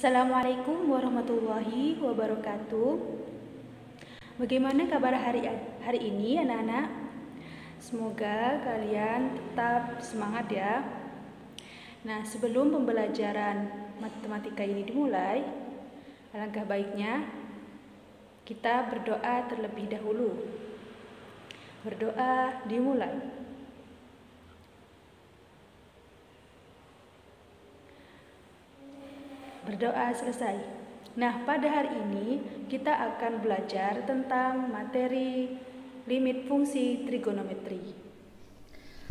Assalamualaikum warahmatullahi wabarakatuh. Bagaimana kabar hari ini anak-anak? Semoga kalian tetap semangat ya. Nah, sebelum pembelajaran matematika ini dimulai, alangkah baiknya kita berdoa terlebih dahulu. Berdoa dimulai. Berdoa selesai. Nah, pada hari ini kita akan belajar tentang materi limit fungsi trigonometri.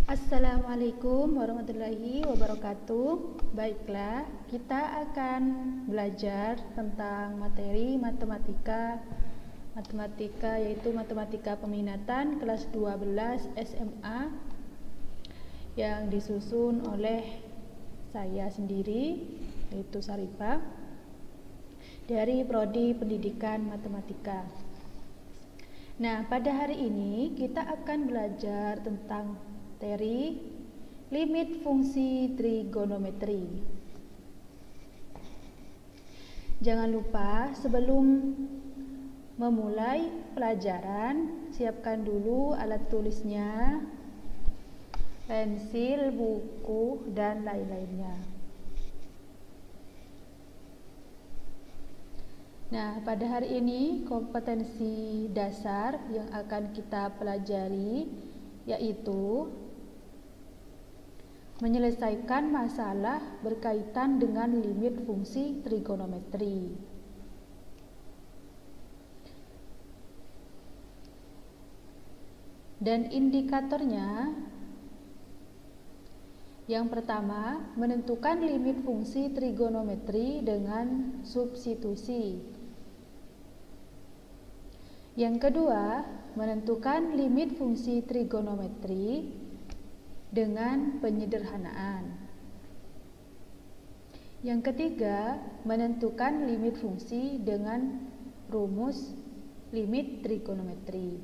Assalamualaikum warahmatullahi wabarakatuh. Baiklah, kita akan belajar tentang materi matematika yaitu matematika peminatan kelas 12 SMA yang disusun oleh saya sendiri, yaitu Sarifah, dari Prodi Pendidikan Matematika. Nah, pada hari ini kita akan belajar tentang materi limit fungsi trigonometri. Jangan lupa sebelum memulai pelajaran, siapkan dulu alat tulisnya, pensil, buku, dan lain-lainnya. Nah, pada hari ini kompetensi dasar yang akan kita pelajari yaitu menyelesaikan masalah berkaitan dengan limit fungsi trigonometri. Dan indikatornya, yang pertama, menentukan limit fungsi trigonometri dengan substitusi. Yang kedua, menentukan limit fungsi trigonometri dengan penyederhanaan. Yang ketiga, menentukan limit fungsi dengan rumus limit trigonometri.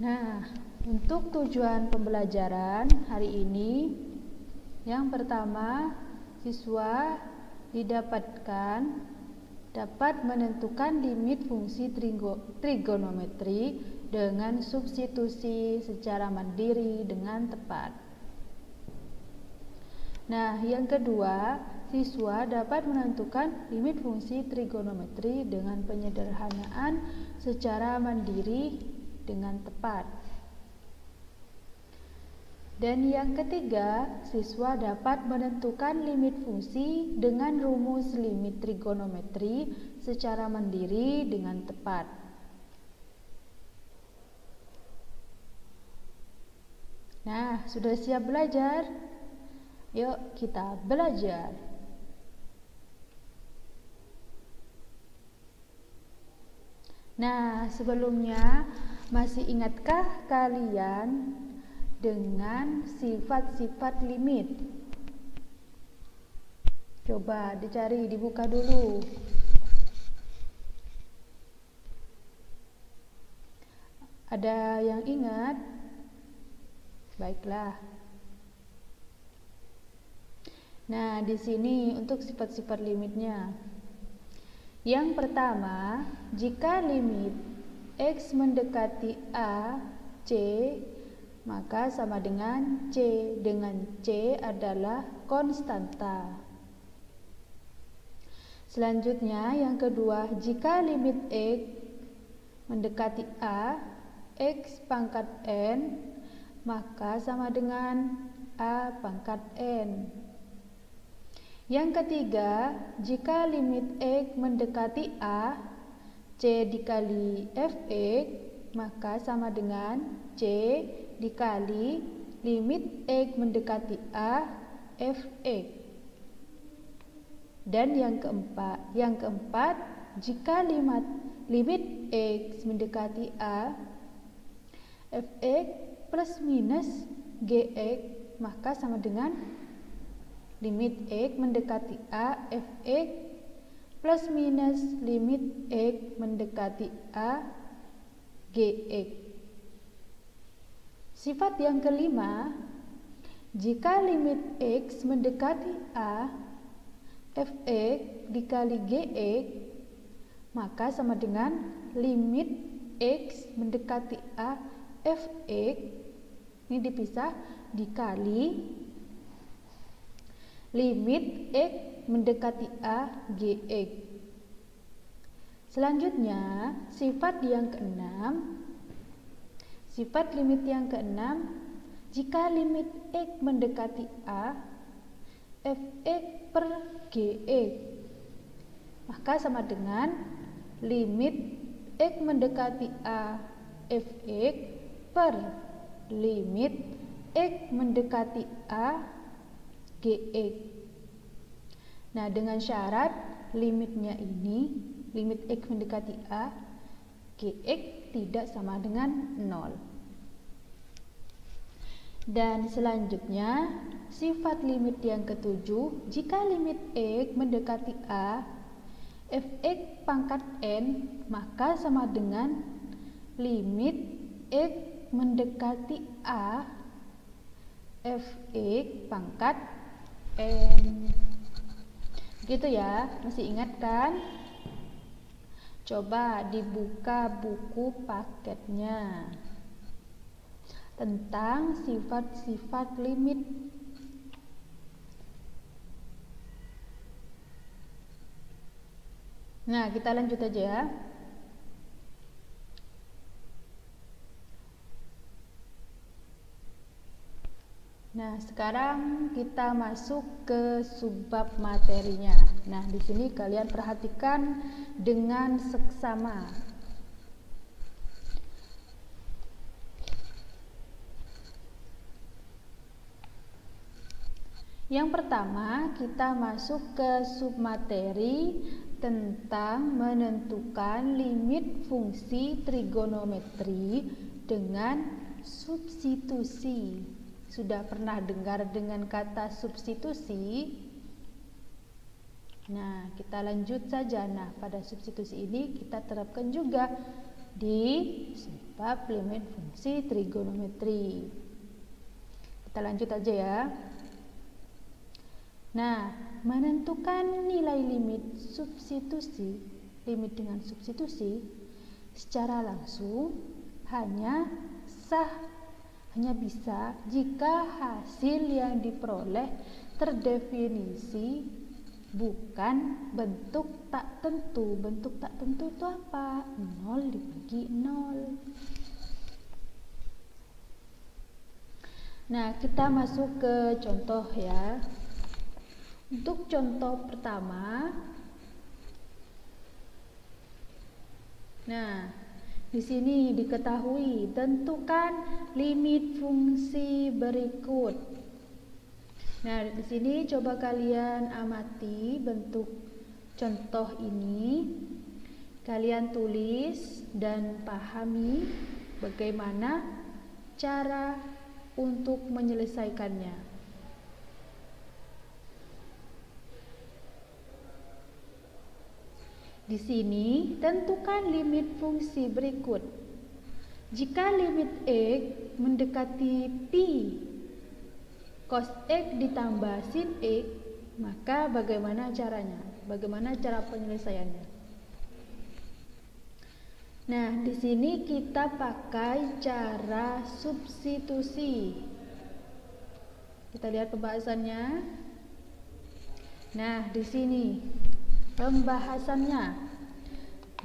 Nah, untuk tujuan pembelajaran hari ini, yang pertama, siswa dapat menentukan limit fungsi trigonometri dengan substitusi secara mandiri dengan tepat. Nah, yang kedua, siswa dapat menentukan limit fungsi trigonometri dengan penyederhanaan secara mandiri dengan tepat. Dan yang ketiga, siswa dapat menentukan limit fungsi dengan rumus limit trigonometri secara mandiri dengan tepat. Nah, sudah siap belajar? Yuk kita belajar. Nah, sebelumnya masih ingatkah kalian dengan sifat-sifat limit? Coba dicari, dibuka dulu. Ada yang ingat? Baiklah. Nah, di sini untuk sifat-sifat limitnya. Yang pertama, jika limit X mendekati A, C, maka sama dengan C, dengan C adalah konstanta. Selanjutnya, yang kedua, jika limit X mendekati A, X pangkat N, maka sama dengan A pangkat N. Yang ketiga, jika limit X mendekati A, C dikali Fx, maka sama dengan C dikali limit X mendekati A, Fx. Dan yang keempat, jika limit X mendekati A, Fx plus minus Gx, maka sama dengan limit X mendekati A, Fx plus minus limit X mendekati A, Gx. Sifat yang kelima, Jika limit X mendekati A, Fx dikali Gx, maka sama dengan limit X mendekati A, Fx, ini dipisah, dikali limit X mendekati A, Gx. Selanjutnya, sifat limit yang keenam, jika limit X mendekati A, Fx per Gx, maka sama dengan limit X mendekati A, Fx per limit X mendekati A, Gx. Nah, dengan syarat limitnya ini, limit X mendekati A, Gx tidak sama dengan 0. Dan selanjutnya, sifat limit yang ketujuh, jika limit X mendekati A, Fx pangkat N, maka sama dengan limit X mendekati A, Fx pangkat N. Gitu ya, masih ingat kan? Coba dibuka buku paketnya tentang sifat-sifat limit. Nah, kita lanjut aja ya. Nah, sekarang kita masuk ke subbab materinya. Nah, di sini kalian perhatikan dengan seksama. Yang pertama, kita masuk ke submateri tentang menentukan limit fungsi trigonometri dengan substitusi. Sudah pernah dengar dengan kata substitusi? Nah, kita lanjut saja. Nah, pada substitusi ini kita terapkan juga di subbab limit fungsi trigonometri. Kita lanjut aja ya. Nah, menentukan nilai limit substitusi, limit dengan substitusi secara langsung hanya bisa jika hasil yang diperoleh terdefinisi bukan bentuk tak tentu. Bentuk tak tentu itu apa? 0 dibagi 0. Nah, kita masuk ke contoh ya. Untuk contoh pertama, nah, di sini diketahui tentukan limit fungsi berikut. Nah, di sini coba kalian amati bentuk contoh ini. Kalian tulis dan pahami bagaimana cara untuk menyelesaikannya. Di sini, tentukan limit fungsi berikut. Jika limit X mendekati pi cos X ditambah sin X, maka bagaimana caranya? Bagaimana cara penyelesaiannya? Nah, di sini kita pakai cara substitusi. Kita lihat pembahasannya. Nah, di sini pembahasannya,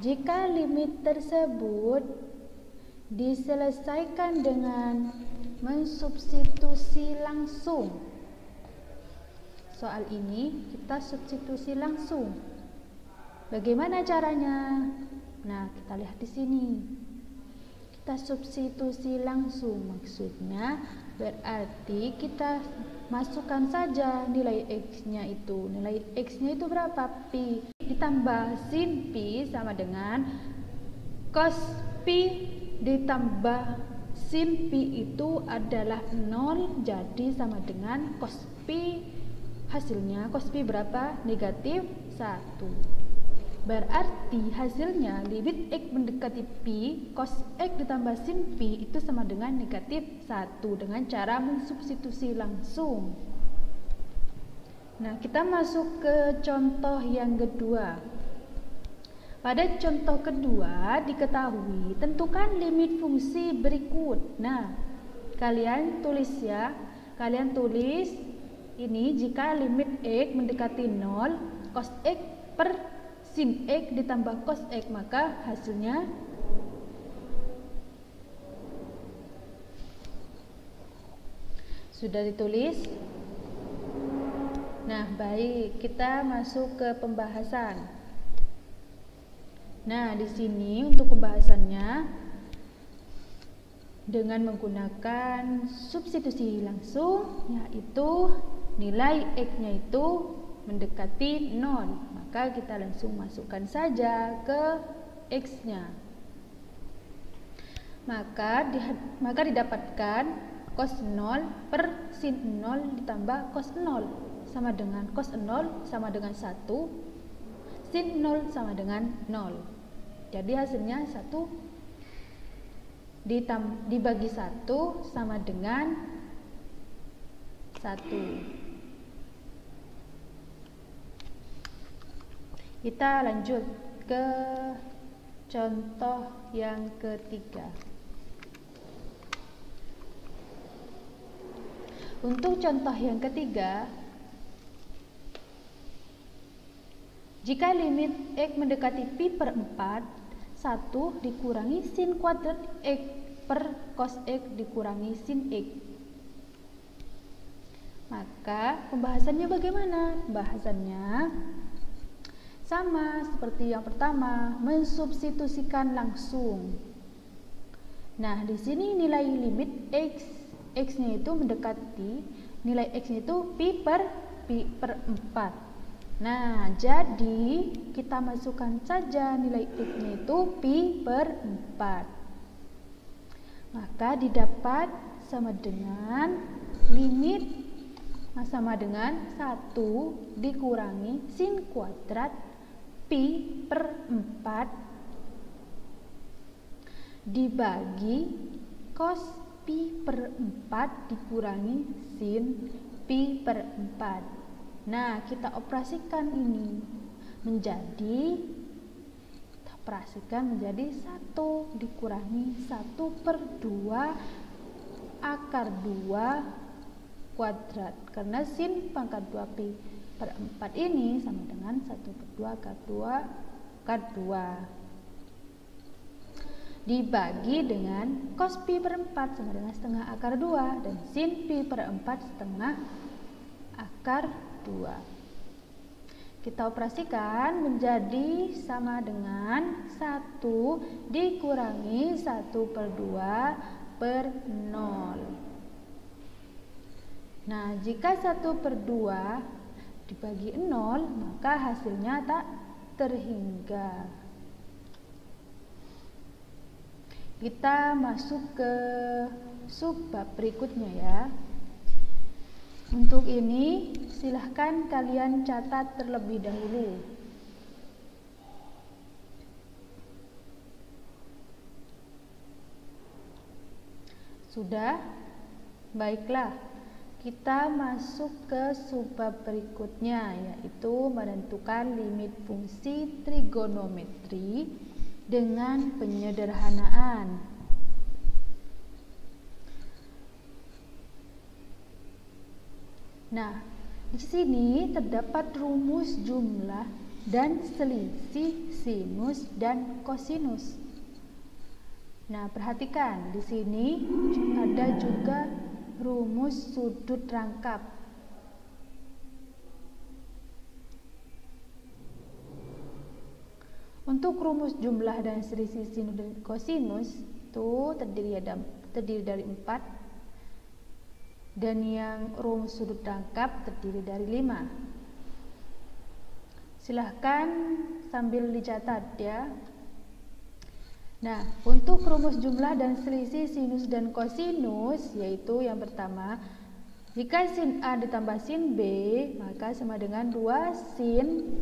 jika limit tersebut diselesaikan dengan mensubstitusi langsung. Soal ini kita substitusi langsung. Bagaimana caranya? Nah, kita lihat di sini. Kita substitusi langsung, maksudnya berarti kita masukkan saja nilai X-nya itu. Nilai X-nya itu berapa? Pi ditambah sin pi sama dengan cos pi ditambah sin pi itu adalah 0, jadi sama dengan cos pi. Hasilnya cos pi berapa? Negatif 1. Berarti hasilnya limit X mendekati Pi, cos X ditambah sin Pi itu sama dengan negatif 1 dengan cara mensubstitusi langsung. Nah, kita masuk ke contoh yang kedua. Pada contoh kedua diketahui tentukan limit fungsi berikut. Nah, kalian tulis ya. Kalian tulis ini jika limit X mendekati 0, cos X per sin X ditambah cos X, maka hasilnya sudah ditulis. Nah, baik, kita masuk ke pembahasan. Nah, di sini untuk pembahasannya dengan menggunakan substitusi langsung, yaitu nilai X-nya itu mendekati 0. Maka kita langsung masukkan saja ke X-nya. Maka didapatkan cos 0 per sin 0 ditambah cos 0 sama dengan cos 0 sama dengan 1, sin 0 sama dengan 0. Jadi hasilnya 1 dibagi 1 sama dengan 1. Kita lanjut ke contoh yang ketiga. Untuk contoh yang ketiga, jika limit X mendekati Pi per 4, 1 dikurangi sin kuadrat X per cos X dikurangi sin X. Maka pembahasannya bagaimana? Pembahasannya sama seperti yang pertama, mensubstitusikan langsung. Nah, di sini nilai limit X-nya itu mendekati nilai X-nya itu Pi per 4. Nah, jadi kita masukkan saja nilai X-nya itu Pi per 4. Maka didapat sama dengan limit sama dengan 1 dikurangi sin kuadrat Pi per 4 dibagi cos Pi per 4 dikurangi sin Pi per 4. Nah, kita operasikan ini menjadi 1 dikurangi 1 per 2 akar 2 kuadrat, karena sin pangkat 2 Pi per 4 ini sama dengan 1 per 2 akar 2 dibagi dengan cos Pi per 4 sama dengan setengah akar 2 dan sin Pi per 4 setengah akar 2. Kita operasikan menjadi sama dengan 1 dikurangi 1 per 2 per 0. Nah, jika 1 per 2 dibagi 0, maka hasilnya tak terhingga. Kita masuk ke subbab berikutnya ya. Untuk ini silahkan kalian catat terlebih dahulu. Sudah? Baiklah. Kita masuk ke subbab berikutnya, yaitu menentukan limit fungsi trigonometri dengan penyederhanaan. Nah, di sini terdapat rumus jumlah dan selisih sinus dan kosinus. Nah, perhatikan di sini ada juga rumus sudut rangkap. Untuk rumus jumlah dan selisih sinus dan kosinus itu terdiri dari 4, dan yang rumus sudut rangkap terdiri dari 5. Silahkan sambil dicatat ya. Nah, untuk rumus jumlah dan selisih sinus dan kosinus, yaitu yang pertama, jika sin A ditambah sin B, maka sama dengan 2 sin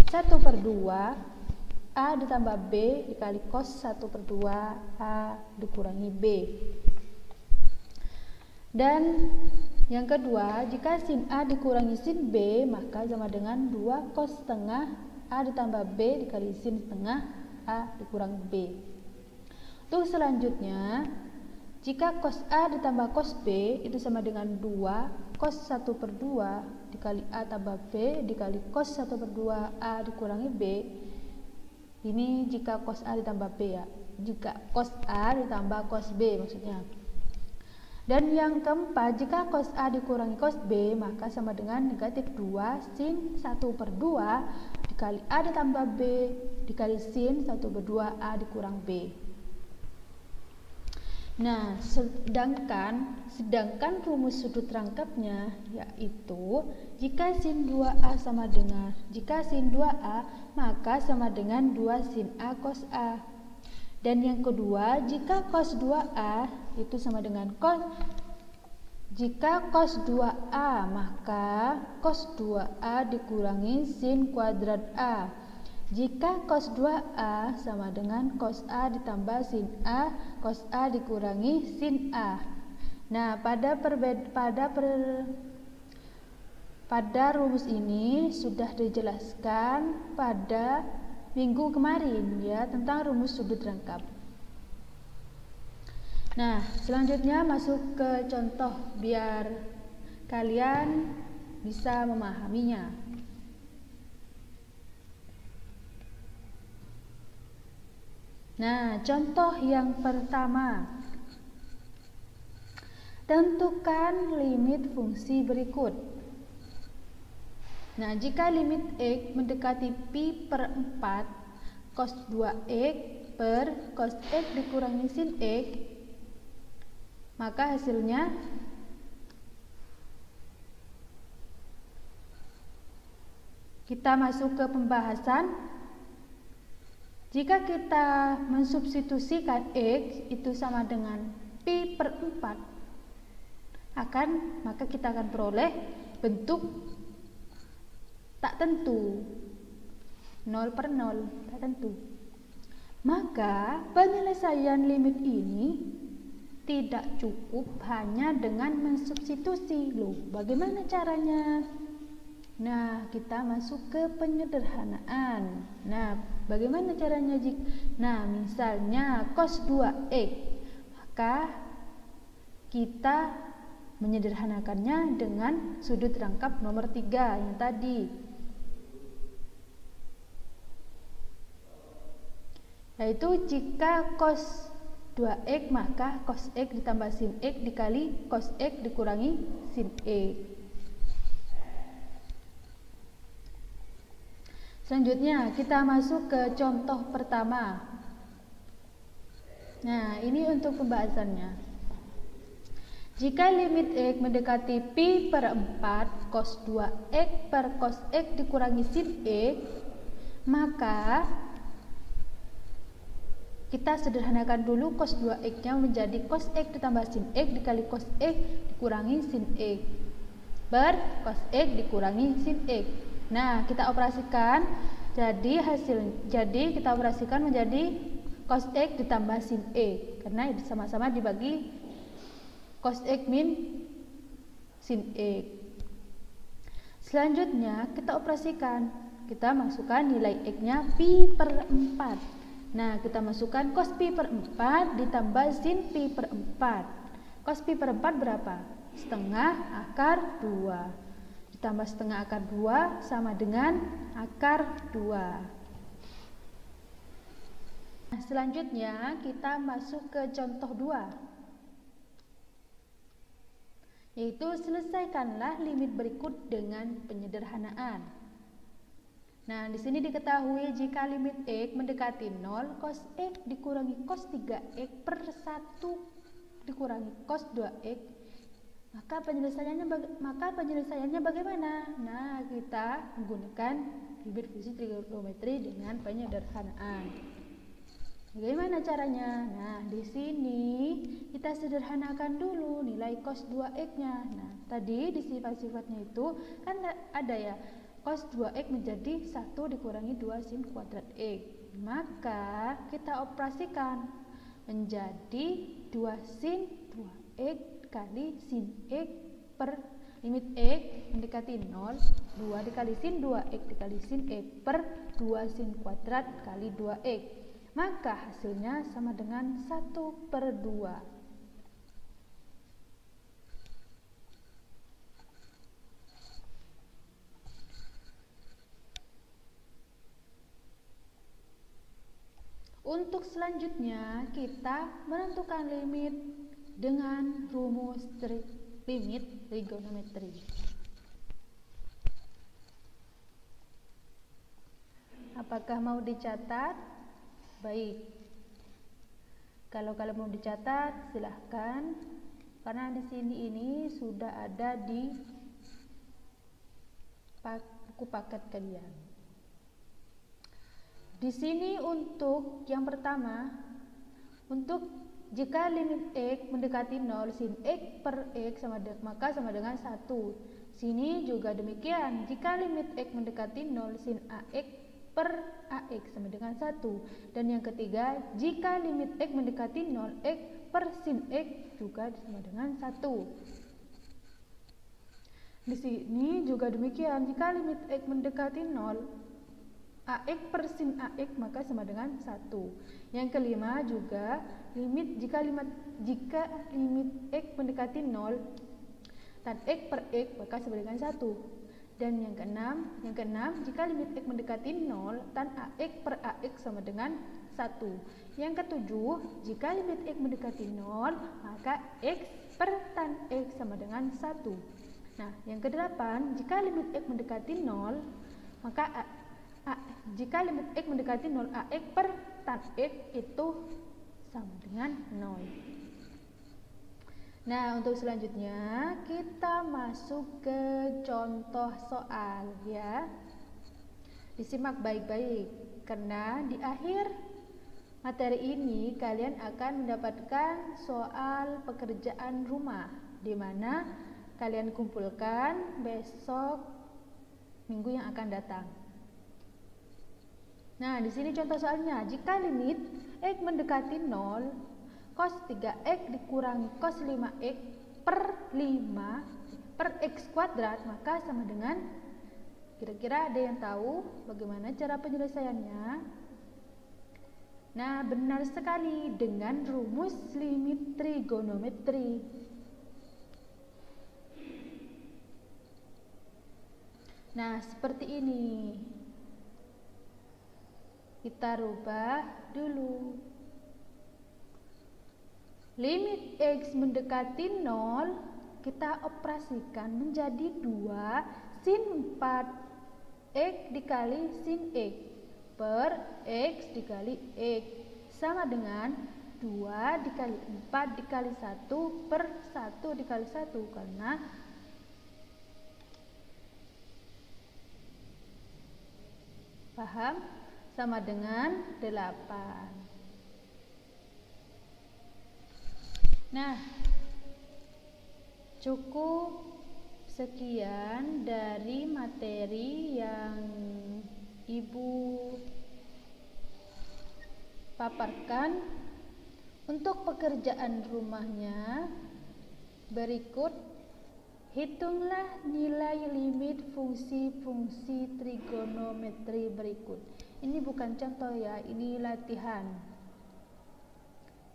1 per 2 A ditambah B dikali cos 1/2 A dikurangi B. Dan yang kedua, jika sin A dikurangi sin B, maka sama dengan 2 cos setengah A ditambah B dikali sin setengah A dikurangi B. Untuk selanjutnya, jika cos A ditambah cos B itu sama dengan 2 cos 1/2 dikali A tambah B dikali cos 1/2 A dikurangi B. Ini jika cos A ditambah B ya. Jika cos A ditambah cos B maksudnya. Dan yang keempat, jika cos A dikurangi cos B, maka sama dengan negatif 2 sin 1/2 dikali A ditambah B dikali sin 1/2 A dikurang B. Nah, sedangkan rumus sudut rangkapnya yaitu jika sin 2A sama dengan, jika sin 2A maka sama dengan 2 sin A cos A. Dan yang kedua, jika cos 2A itu sama dengan cos, jika cos 2A maka cos 2A dikurangi sin kuadrat A. Jika cos 2A sama dengan cos A ditambah sin A, cos A dikurangi sin A. Nah, pada rumus ini sudah dijelaskan pada minggu kemarin ya tentang rumus sudut rangkap. Nah, selanjutnya masuk ke contoh biar kalian bisa memahaminya. Nah, contoh yang pertama. Tentukan limit fungsi berikut. Nah, jika limit X mendekati pi per 4 cos 2X per cos X dikurangi sin X, maka hasilnya kita masuk ke pembahasan. Jika kita mensubstitusikan X itu sama dengan pi per 4, maka kita akan peroleh bentuk tak tentu, 0 per 0, tak tentu. Maka penyelesaian limit ini tidak cukup hanya dengan mensubstitusi. Loh, bagaimana caranya? Nah, kita masuk ke penyederhanaan. Nah, bagaimana caranya? Nah, misalnya cos 2X, maka kita menyederhanakannya dengan sudut rangkap nomor 3 yang tadi. Yaitu jika cos 2X maka cos X ditambah sin X dikali cos X dikurangi sin X. Selanjutnya kita masuk ke contoh pertama. Nah, ini untuk pembahasannya. Jika limit X mendekati pi per 4 cos 2X per cos X dikurangi sin X, maka kita sederhanakan dulu cos 2X nya menjadi cos X ditambah sin X dikali cos X dikurangi sin X per cos X dikurangi sin X. Nah, kita operasikan jadi kita operasikan menjadi cos X ditambah sin X karena sama-sama dibagi cos X min sin X. Selanjutnya kita operasikan, kita masukkan nilai X nya pi per 4. Nah, kita masukkan cos pi per 4 ditambah sin pi per 4. Cos pi per 4 berapa? Setengah akar 2 ditambah setengah akar 2 sama dengan akar 2. Nah, selanjutnya kita masuk ke contoh 2, yaitu selesaikanlah limit berikut dengan penyederhanaan. Nah, di sini diketahui jika limit X mendekati 0, cos X dikurangi cos 3X per 1 dikurangi cos 2X, maka penyelesaiannya bagaimana? Nah, kita menggunakan limit fungsi trigonometri dengan penyederhanaan. Bagaimana caranya? Nah, di sini kita sederhanakan dulu nilai cos 2X-nya. Nah, tadi di sifat-sifatnya itu kan ada ya, cos 2X menjadi 1 dikurangi 2 sin kuadrat X. Maka kita operasikan menjadi 2 sin 2x kali sin x per limit x mendekati 0, 2 dikali sin 2x dikali sin x per 2 sin kuadrat kali 2x. Maka hasilnya sama dengan 1/2. Untuk selanjutnya kita menentukan limit dengan rumus limit trigonometri. Apakah mau dicatat? Baik. Kalau kalian mau dicatat silahkan, karena di sini ini sudah ada di buku paket kalian. Di sini untuk yang pertama, untuk jika limit x mendekati 0, sin x per x maka sama dengan 1. Sini juga demikian, jika limit x mendekati 0, sin ax per ax sama dengan 1. Dan yang ketiga, jika limit x mendekati 0, x per sin x juga sama dengan 1. Di sini juga demikian, jika limit x mendekati 0, ax per sin ax maka sama dengan 1. Yang kelima juga jika limit x mendekati 0 tan x per x maka sama dengan 1. Dan yang keenam jika limit x mendekati 0 tan ax per ax sama dengan 1. Yang ketujuh, jika limit x mendekati 0 maka x per tan x sama dengan 1. Nah, yang kedelapan, jika limit x mendekati 0 maka jika limit x mendekati 0, ax per tan x itu sama dengan 0. Nah, untuk selanjutnya kita masuk ke contoh soal ya. Disimak baik-baik karena di akhir materi ini kalian akan mendapatkan soal pekerjaan rumah di mana kalian kumpulkan besok minggu yang akan datang. Nah, di sini contoh soalnya, jika limit x mendekati 0, cos 3x dikurangi cos 5x per 5 per x kuadrat maka sama dengan, kira-kira ada yang tahu bagaimana cara penyelesaiannya? Nah, benar sekali, dengan rumus limit trigonometri. Nah, seperti ini. Kita rubah dulu. Limit x mendekati 0 kita operasikan menjadi 2 sin 4x dikali sin x per x dikali x sama dengan 2 dikali 4 dikali 1 per 1 dikali 1 karena paham? Sama dengan 8. Nah, cukup sekian dari materi yang Ibu paparkan. Untuk pekerjaan rumahnya berikut, hitunglah nilai limit fungsi-fungsi trigonometri berikut. Ini bukan contoh ya, ini latihan.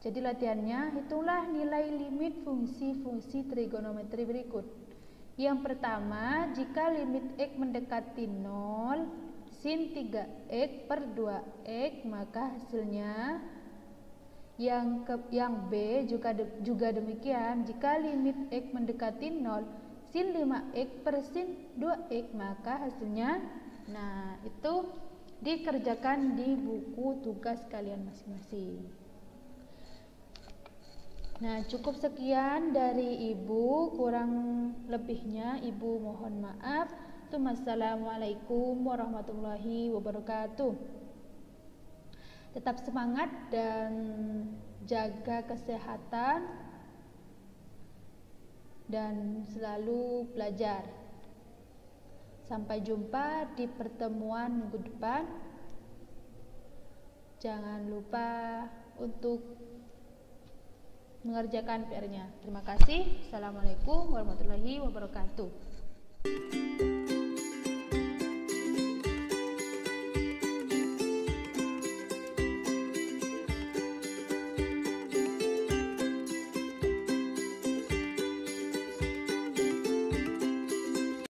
Jadi latihannya, hitunglah nilai limit fungsi-fungsi trigonometri berikut. Yang pertama, jika limit x mendekati 0, sin 3x per 2x maka hasilnya yang B juga demikian. Jika limit x mendekati 0, sin 5x per sin 2x maka hasilnya, nah itu dikerjakan di buku tugas kalian masing-masing. Nah, cukup sekian dari Ibu, kurang lebihnya Ibu mohon maaf. Wassalamualaikum warahmatullahi wabarakatuh. Tetap semangat dan jaga kesehatan dan selalu belajar. Sampai jumpa di pertemuan minggu depan. Jangan lupa untuk mengerjakan PR-nya. Terima kasih. Assalamualaikum warahmatullahi wabarakatuh.